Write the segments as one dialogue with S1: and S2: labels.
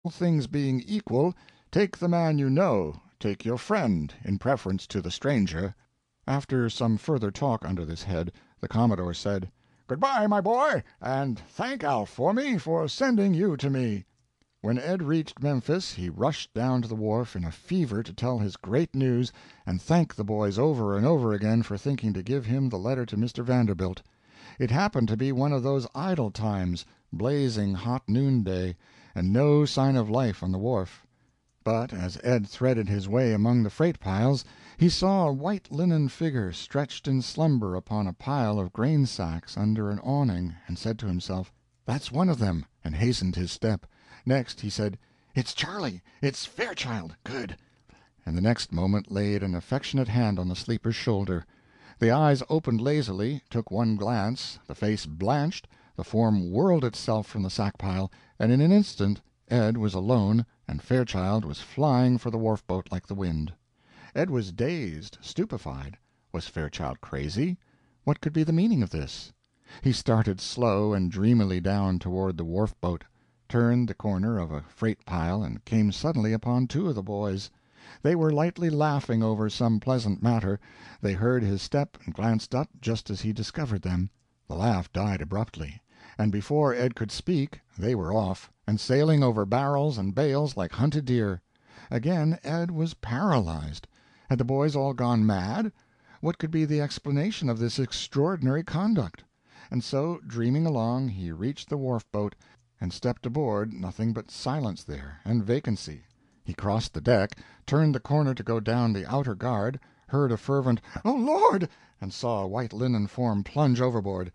S1: things being equal, take the man you know, take your friend, in preference to the stranger." After some further talk under this head, the Commodore said, "Good-bye, my boy, and thank Alf for me for sending you to me." When Ed reached Memphis he rushed down to the wharf in a fever to tell his great news and thank the boys over and over again for thinking to give him the letter to Mr. Vanderbilt. It happened to be one of those idle times, blazing hot noonday, and no sign of life on the wharf. But as Ed threaded his way among the freight piles, he saw a white linen figure stretched in slumber upon a pile of grain sacks under an awning, and said to himself, "That's one of them," and hastened his step. Next he said, "It's Charlie, it's Fairchild, good," and the next moment laid an affectionate hand on the sleeper's shoulder. The eyes opened lazily, took one glance, the face blanched, the form whirled itself from the sack pile, and in an instant Ed was alone and Fairchild was flying for the wharf-boat like the wind. Ed was dazed, stupefied. Was Fairchild crazy? What could be the meaning of this? He started slow and dreamily down toward the wharf-boat, turned the corner of a freight pile, and came suddenly upon two of the boys. They were lightly laughing over some pleasant matter. They heard his step and glanced up just as he discovered them. The laugh died abruptly, and before Ed could speak they were off, and sailing over barrels and bales like hunted deer. Again Ed was paralyzed. Had the boys all gone mad? What could be the explanation of this extraordinary conduct? And so, dreaming along, he reached the wharf-boat, and stepped aboard, nothing but silence there, and vacancy. He crossed the deck, turned the corner to go down the outer guard, heard a fervent "Oh, Lord!" and saw a white linen form plunge overboard.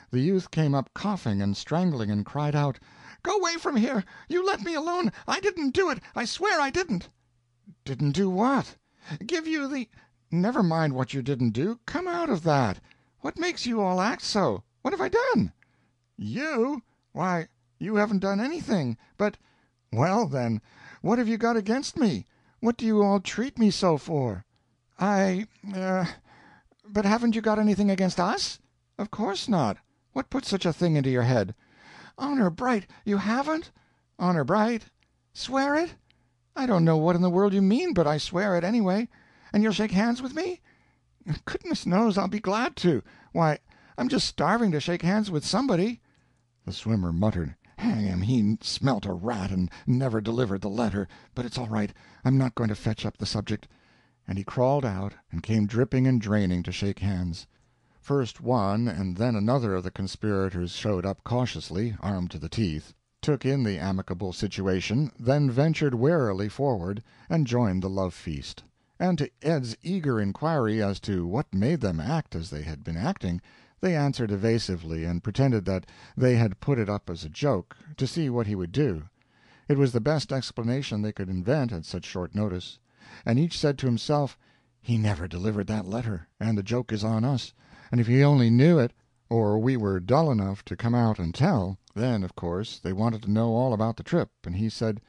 S1: The youth came up coughing and strangling, and cried out, "Go away from here! You let me alone! I didn't do it! I swear I didn't!" "Didn't do what?" "Give you the—" "Never mind what you didn't do. Come out of that. What makes you all act so? What have I done?" "You? Why, you haven't done anything, but—" "Well, then, what have you got against me? What do you all treat me so for?" "But haven't you got anything against us?" "Of course not. What put such a thing into your head?" "Honor bright, you haven't?" "Honor bright." "Swear it?" "I don't know what in the world you mean, but I swear it anyway. And you'll shake hands with me?" "Goodness knows I'll be glad to. Why, I'm just starving to shake hands with somebody." The swimmer muttered, "Hang him, he smelt a rat and never delivered the letter, but it's all right, I'm not going to fetch up the subject." And he crawled out, and came dripping and draining to shake hands. First one and then another of the conspirators showed up cautiously, armed to the teeth, took in the amicable situation, then ventured warily forward, and joined the love-feast. And to Ed's eager inquiry as to what made them act as they had been acting, they answered evasively, and pretended that they had put it up as a joke, to see what he would do. It was the best explanation they could invent at such short notice. And each said to himself, "He never delivered that letter, and the joke is on us, and if he only knew it, or we were dull enough to come out and tell, then, of course, they wanted to know all about the trip." And he said,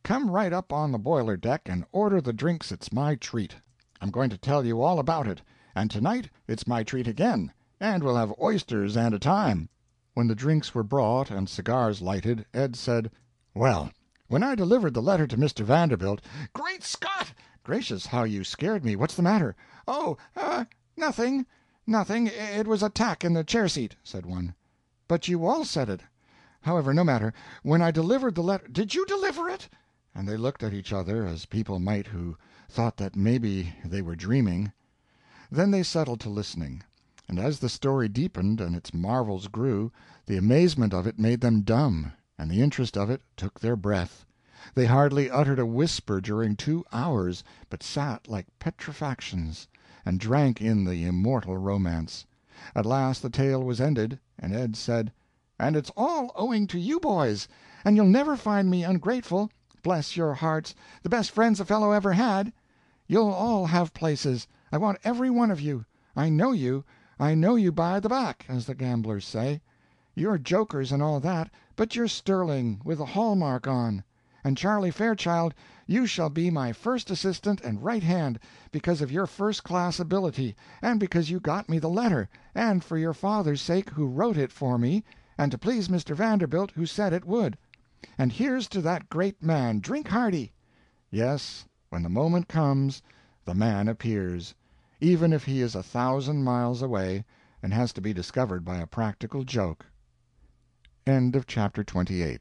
S1: "Come right up on the boiler deck and order the drinks, it's my treat. I'm going to tell you all about it, and tonight it's my treat again, and we'll have oysters and a time." When the drinks were brought and cigars lighted, Ed said, "Well, when I delivered the letter to Mr. Vanderbilt—" "Great Scott! Gracious, how you scared me! What's the matter?" "Oh, nothing, nothing. It was a tack in the chair-seat," said one. "But you all said it. However, no matter. When I delivered the letter—" "Did you deliver it?" And they looked at each other as people might who thought that maybe they were dreaming. Then they settled to listening. And as the story deepened and its marvels grew, the amazement of it made them dumb, and the interest of it took their breath. They hardly uttered a whisper during 2 hours, but sat like petrifactions, and drank in the immortal romance. At last the tale was ended, and Ed said, "And it's all owing to you boys, and you'll never find me ungrateful. Bless your hearts, the best friends a fellow ever had. You'll all have places. I want every one of you. I know you by the back, as the gamblers say. You're jokers and all that, but you're sterling, with a hallmark on. And Charlie Fairchild, you shall be my first assistant and right hand, because of your first-class ability, and because you got me the letter, and for your father's sake who wrote it for me, and to please Mr. Vanderbilt who said it would. And here's to that great man! Drink hearty! Yes, when the moment comes, the man appears, even if he is 1,000 miles away and has to be discovered by a practical joke. Chapter 29.